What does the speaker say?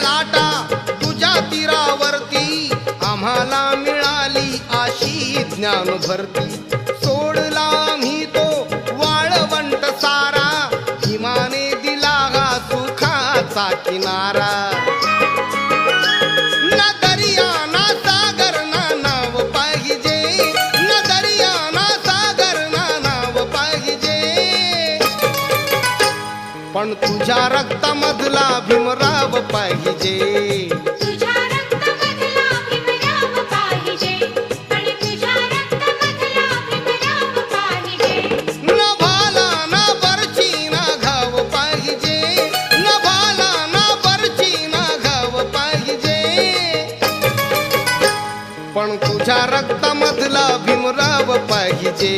लाटा तुझ्या तीरावरती आम्हाला मिळाली अशी ज्ञान भरती सोडला मी तो वाळवंट सारा भीमाने दिला हा सुखाचा किनारा ना दर्या ना सागर ना नाव पाहिजे ना दर्या ना सागर ना नाव पाहिजे पण तुझ्या रक्तामधला भीमराव पाहिजे तुझ्या रक्तामधला भीमराव पाहिजे आणि तुझ्या रक्तामधला भीमराव पाहिजे न भाला ना बरची ना घाव पाहिजे न भाला ना बरची ना घाव पाहिजे पण तुझ्या रक्तामधला भीमराव पाहिजे